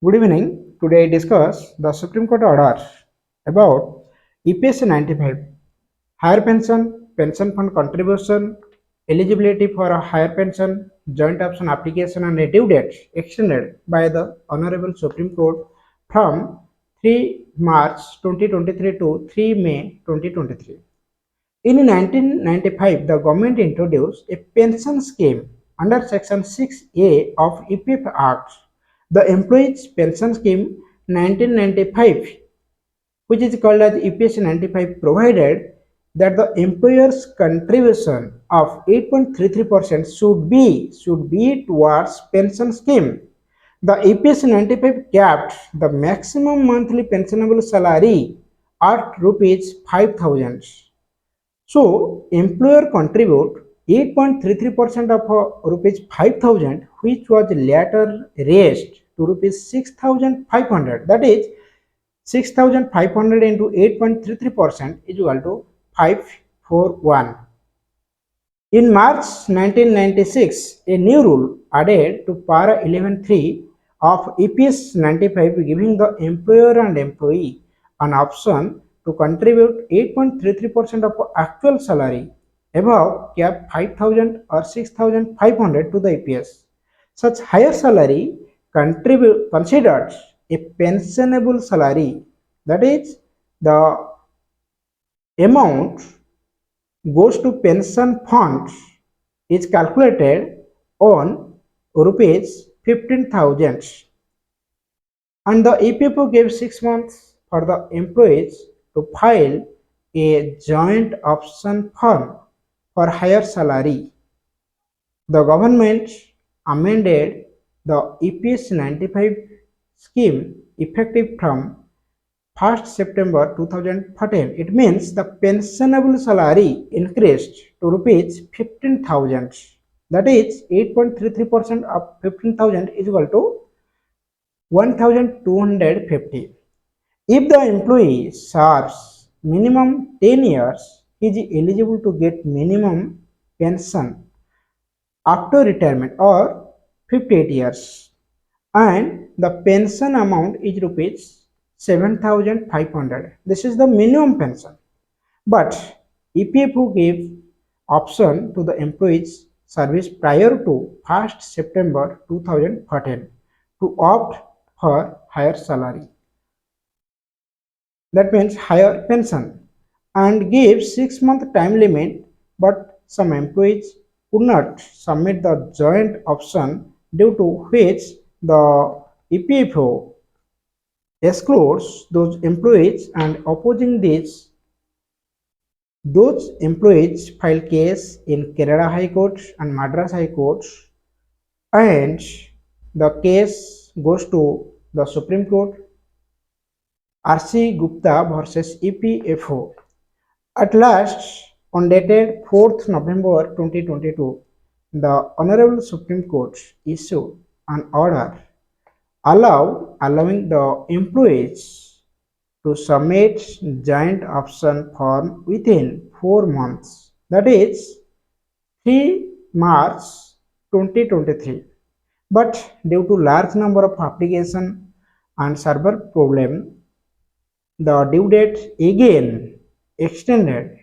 Good evening. Today I discuss the Supreme Court order about EPS-95, higher pension, pension fund contribution, eligibility for a higher pension, joint option application and a due date extended by the Honorable Supreme Court from 3 March 2023 to 3 May 2023. In 1995, the government introduced a pension scheme under Section 6A of EPF Act. The Employees Pension Scheme 1995, which is called as EPS-95, provided that the employer's contribution of 8.33% should be towards pension scheme. The EPS-95 capped the maximum monthly pensionable salary at rupees 5,000. So, employer contribute 8.33% of rupees 5,000, which was later raised to rupees 6,500. That is 6,500 into 8.33% is equal to 541. In March 1996, a new rule added to Para 11.3 of EPS 95, giving the employer and employee an option to contribute 8.33% of actual salary above cap 5,000 or 6,500 to the EPS. Such higher salary considered a pensionable salary, that is, the amount goes to pension funds is calculated on rupees 15,000, and the EPFO gave 6 months for the employees to file a joint option form for higher salary. The government amended the EPS-95 scheme effective from 1st September 2014. It means the pensionable salary increased to rupees 15,000. That is 8.33% of 15,000 is equal to 1,250. If the employee serves minimum 10 years, he is eligible to get minimum pension after retirement or 58 years, and the pension amount is rupees 7,500. This is the minimum pension. But EPFO gave option to the employees service prior to 1st September 2014 to opt for higher salary. That means higher pension, and gave 6-month time limit, but some employees could not submit the joint option, due to which the EPFO excludes those employees, and opposing this, those employees file case in Kerala High Court and Madras High Court, and the case goes to the Supreme Court. RC Gupta versus EPFO. At last, on dated 4th November 2022, the Honorable Supreme Court issued an order allowing the employees to submit joint option form within 4 months, that is 3 March 2023. But due to large number of application and server problem, the due date again extended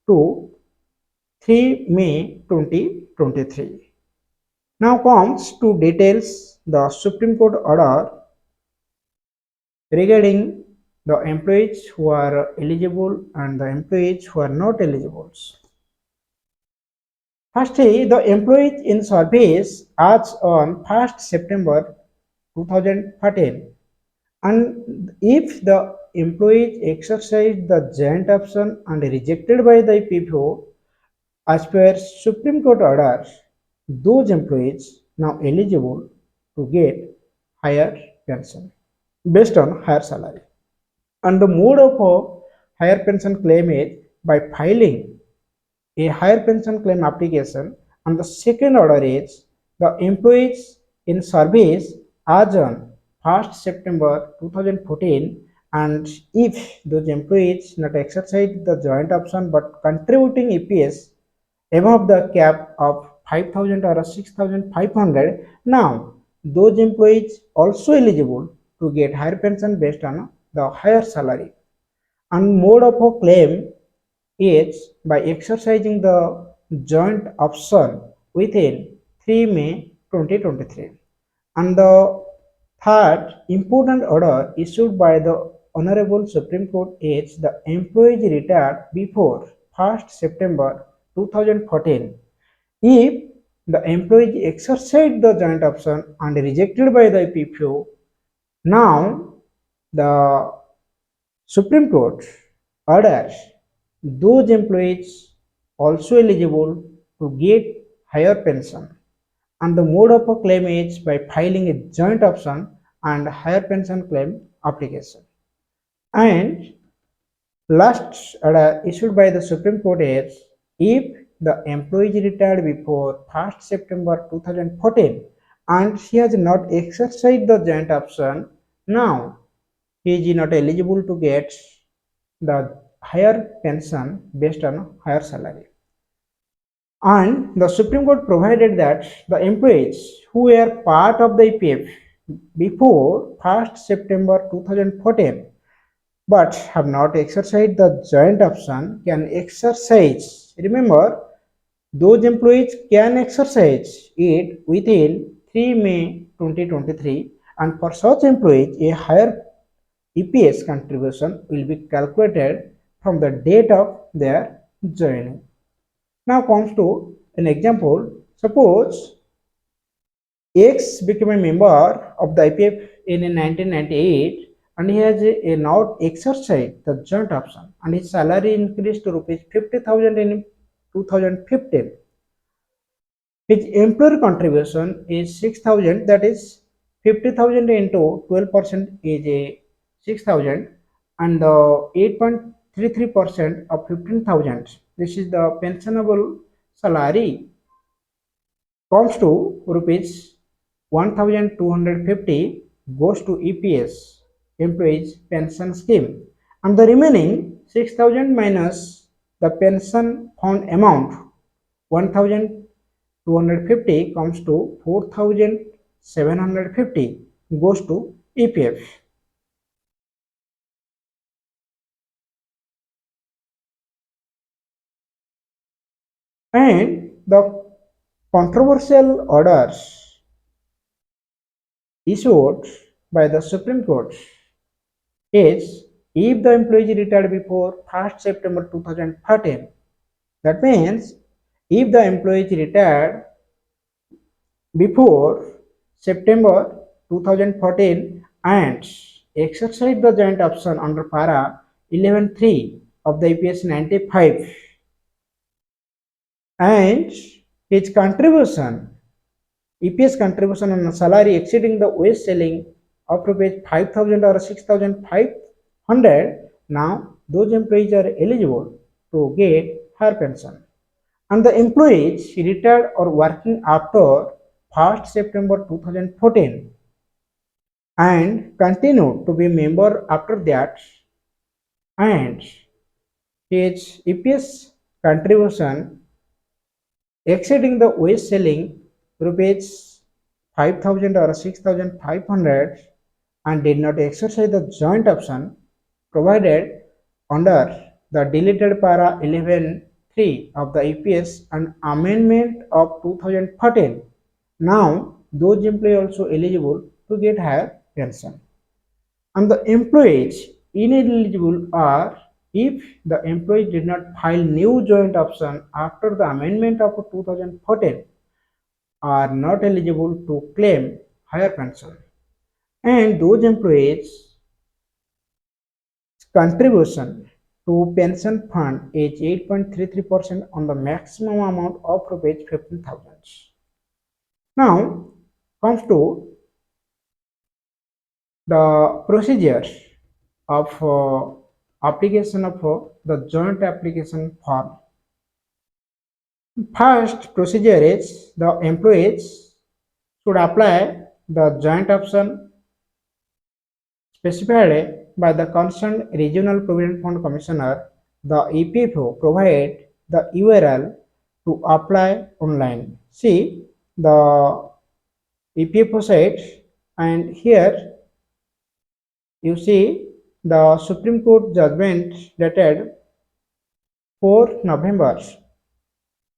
to 3 May 2023. Now comes to details the Supreme Court order regarding the employees who are eligible and the employees who are not eligible. Firstly, the employees in service as on 1st September 2014, and if the employees exercised the joint option and rejected by the PPO as per Supreme Court orders, those employees now eligible to get higher pension based on higher salary. And the mode of a higher pension claim is by filing a higher pension claim application, and the second order is the employees in service as on 1st September 2014, and if those employees not exercised the joint option but contributing EPS above the cap of 5,000 or 6,500, now those employees also eligible to get higher pension based on the higher salary. And mode of a claim is by exercising the joint option within 3 May 2023. And the third important order issued by the Honorable Supreme Court is the employees retired before 1st September 2014. If the employee exercised the joint option and rejected by the PPO, now the Supreme Court orders those employees also eligible to get higher pension, and the mode of a claim is by filing a joint option and higher pension claim application. And last order issued by the Supreme Court is if the employee is retired before 1st September 2014 and he has not exercised the joint option, now he is not eligible to get the higher pension based on higher salary. And the Supreme Court provided that the employees who were part of the EPF before 1st September 2014 but have not exercised the joint option can exercise. Remember, those employees can exercise it within 3 May 2023, and for such employees, a higher EPS contribution will be calculated from the date of their joining. Now comes to an example. Suppose X became a member of the IPF in 1998 and he has not exercised the joint option and his salary increased to rupees 50,000 in 2015. His employer contribution is 6,000, that is 50,000 into 12% is a 6,000, and the 8.33% of 15,000. This is the pensionable salary comes to rupees 1,250 goes to EPS, employees pension scheme, and the remaining 6,000 minus the pension fund amount 1,250 comes to 4,750 goes to EPF. And the controversial orders issued by the Supreme Court is if the employee retired before 1st September 2013, that means if the employee retired before September 2014 and exercised the joint option under para 11.3 of the EPS-95 and his contribution EPS contribution on salary exceeding the wage selling of rupees 5,000 or 6,500, now those employees are eligible to get higher pension. And the employees retired or working after 1st September 2014 and continued to be member after that, and his EPS contribution exceeding the wage selling rupees 5,000 or 6,500 and did not exercise the joint option provided under the deleted para 11.3 of the EPS and amendment of 2014. Now those employees also eligible to get higher pension. And the employees ineligible are if the employee did not file new joint option after the amendment of 2014 are not eligible to claim higher pension, and those employees contribution to pension fund is 8.33% on the maximum amount of rupees 15,000. Now comes to the procedure of application of the joint application form. First procedure is the employees should apply the joint option specified by the concerned regional provident fund commissioner. The EPFO provide the URL to apply online. See the EPFO site, and here You see the Supreme Court judgment dated 4 November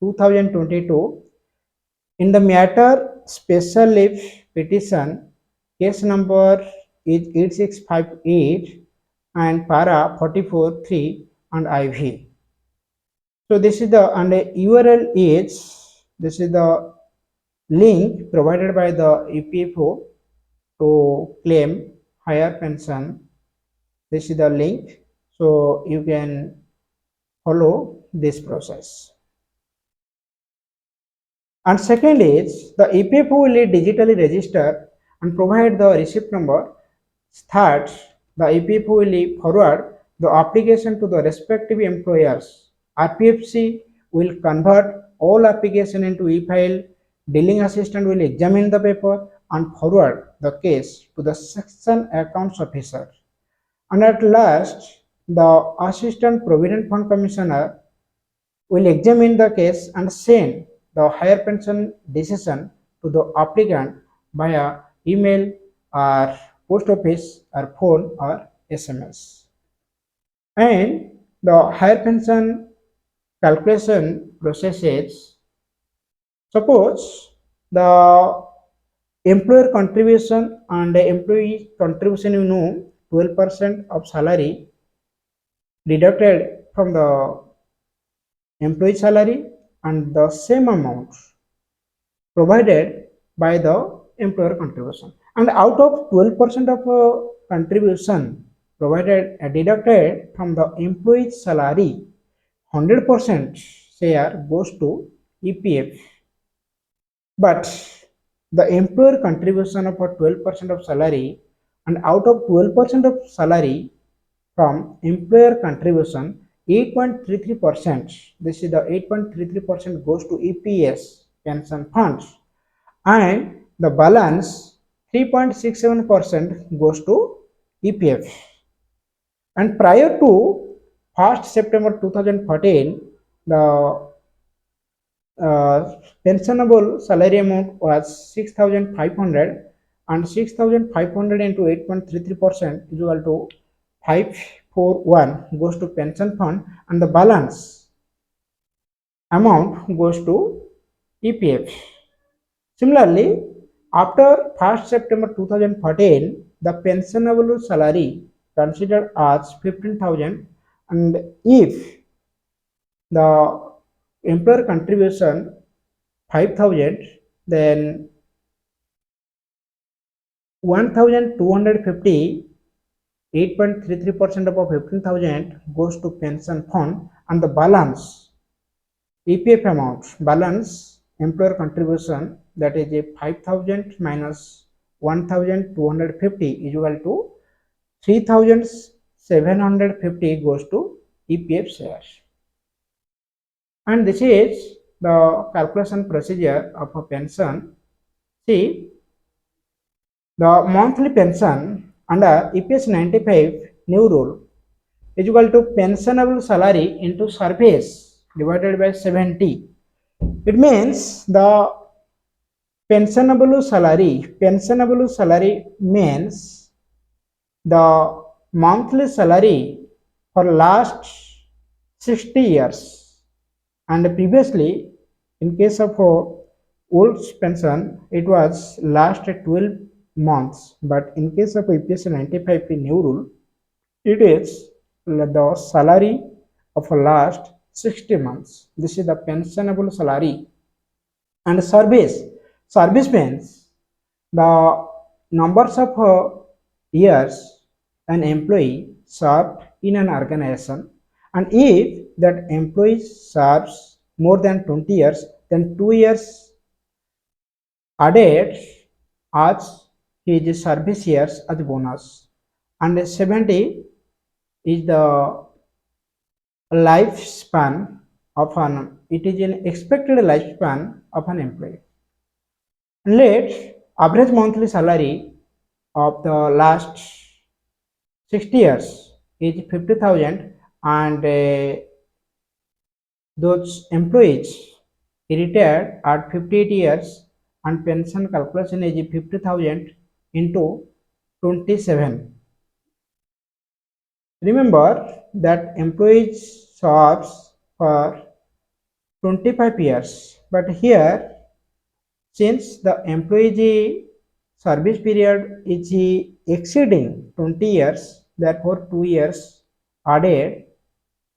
2022 in the matter special leave petition case number is 8658 and para 44.3 and IV. So this is the and the URL is this is the link provided by the EPFO to claim higher pension. This is the link, so you can follow this process. And second is the EPFO will digitally register and provide the receipt number. Third, the EPFO will forward the application to the respective employers. RPFC will convert all application into e-file. Billing assistant will examine the paper and forward the case to the section accounts officer. And at last, the assistant provident fund commissioner will examine the case and send the higher pension decision to the applicant via email or post office or phone or SMS. And the higher pension calculation processes, suppose the employer contribution and the employee contribution, 12% of salary deducted from the employee salary and the same amount provided by the employer contribution, and out of 12% of contribution provided deducted from the employee salary, 100% share goes to EPF. But the employer contribution of 12% of salary, and out of 12% of salary from employer contribution, 8.33%, this is the 8.33% goes to EPS pension funds, and the balance 3.67% goes to EPF. And prior to 1st September 2014, the pensionable salary amount was 6,500, and 6,500 into 8.33% is equal to 541 goes to pension fund, and the balance amount goes to EPF. Similarly, after 1st September 2014, the pensionable salary considered as 15,000, and if the employer contribution 5,000, then 1,250, 8.33% of 15,000 goes to pension fund, and the balance EPF amount, balance employer contribution, that is a 5,000 minus 1,250 is equal to 3,750 goes to EPF shares. And this is the calculation procedure of a pension. See, the monthly pension under EPS-95 new rule is equal to pensionable salary into service divided by 70. It means the pensionable salary means the monthly salary for last 60 years, and previously in case of old pension it was last 12 months, but in case of EPS-95 new rule it is the salary of last 60 months. This is the pensionable salary. And service means the numbers of years an employee served in an organization, and if that employee serves more than 20 years, then 2 years added as his service years as bonus, and 70 is the lifespan of an expected lifespan of an employee. Let average monthly salary of the last 60 years is 50,000, and those employees retired at 58 years, and pension calculation is 50,000 into 27. Remember that employees serves for 25 years, but here since the employee service period is exceeding 20 years, therefore 2 years added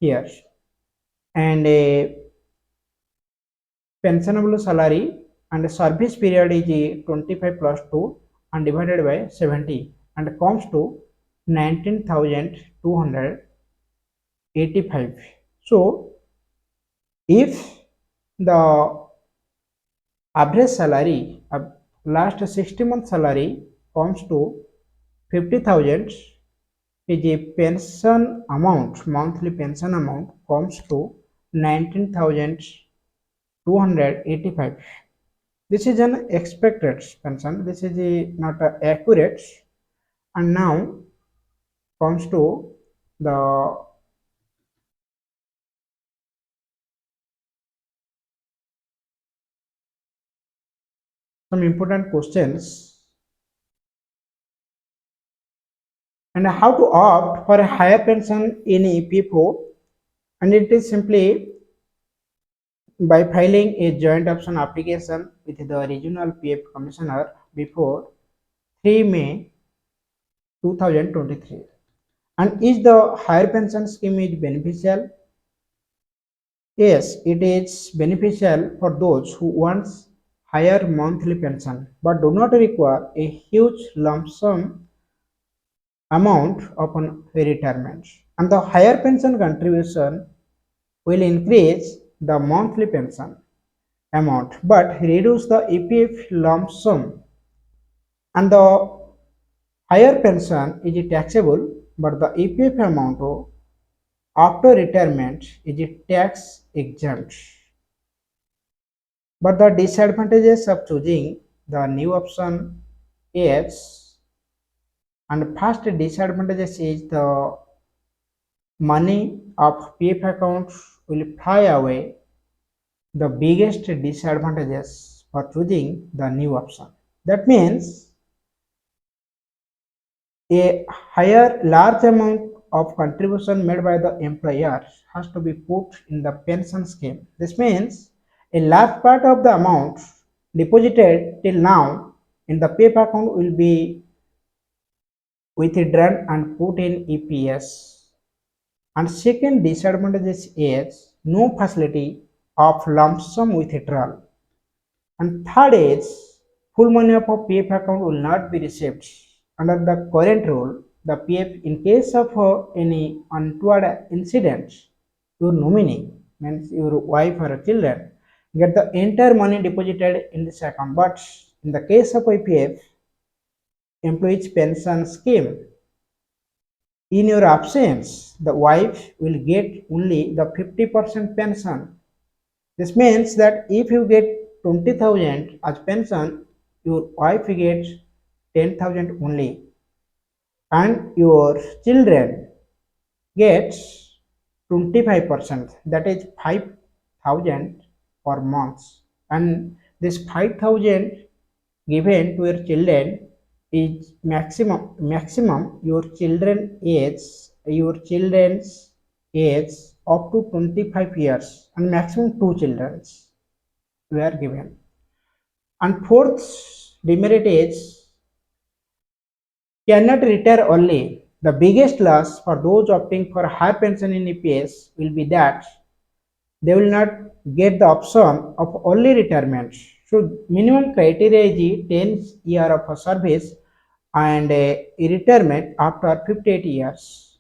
here, and a pensionable salary and service period is 25 plus 2 and divided by 70 and comes to 19,285. So if the average salary of last 60 month salary comes to 50,000, is a pension amount, monthly pension amount comes to 19,285. This is an expected pension. This is not accurate. And now comes to the some important questions, and how to opt for a higher pension in EPFO, and it is simply by filing a joint option application with the regional PF commissioner before 3 May 2023. And is the higher pension scheme is beneficial? Yes, it is beneficial for those who want higher monthly pension but do not require a huge lump sum amount upon retirement. And the higher pension contribution will increase the monthly pension amount but reduce the EPF lump sum, and the higher pension is taxable but the EPF amount after retirement is tax exempt. But the disadvantages of choosing the new option is, and first disadvantages is the money of PF accounts will fly away. The biggest disadvantages for choosing the new option. That means a higher large amount of contribution made by the employer has to be put in the pension scheme. This means a large part of the amount deposited till now in the PF account will be withdrawn and put in EPS. And second disadvantage is no facility of lump sum withdrawal. And third is full money of a PF account will not be received. Under the current rule, the PF, in case of any untoward incident, your nominee, means your wife or children, get the entire money deposited in this account. But in the case of EPF, employees pension scheme, in your absence, the wife will get only the 50% pension. This means that if you get 20,000 as pension, your wife gets 10,000 only, and your children gets 25%, that is 5,000 per month. And this 5,000 given to your children is maximum your children's age up to 25 years, and maximum 2 children were given. And fourth demerit is cannot retire early. The biggest loss for those opting for higher pension in EPS will be that they will not get the option of early retirement. So minimum criteria is 10 year of service and a retirement after 58 years,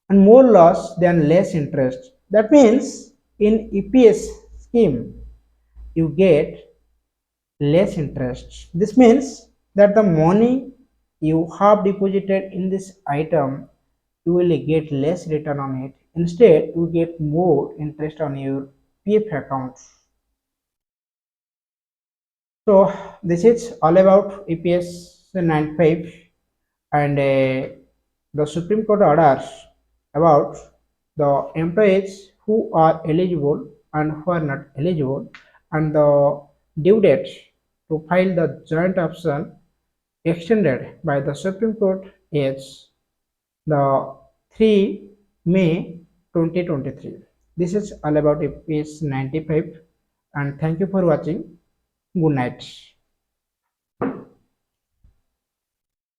and more loss than less interest. That means in EPS scheme you get less interest. This means that the money you have deposited in this item, you will get less return on it. Instead, you get more interest on your PF account. So this is all about EPS 95, and the Supreme Court orders about the employees who are eligible and who are not eligible, and the due date to file the joint option extended by the Supreme Court is the 3 May 2023. This is all about EPS 95 and thank you for watching. Good night.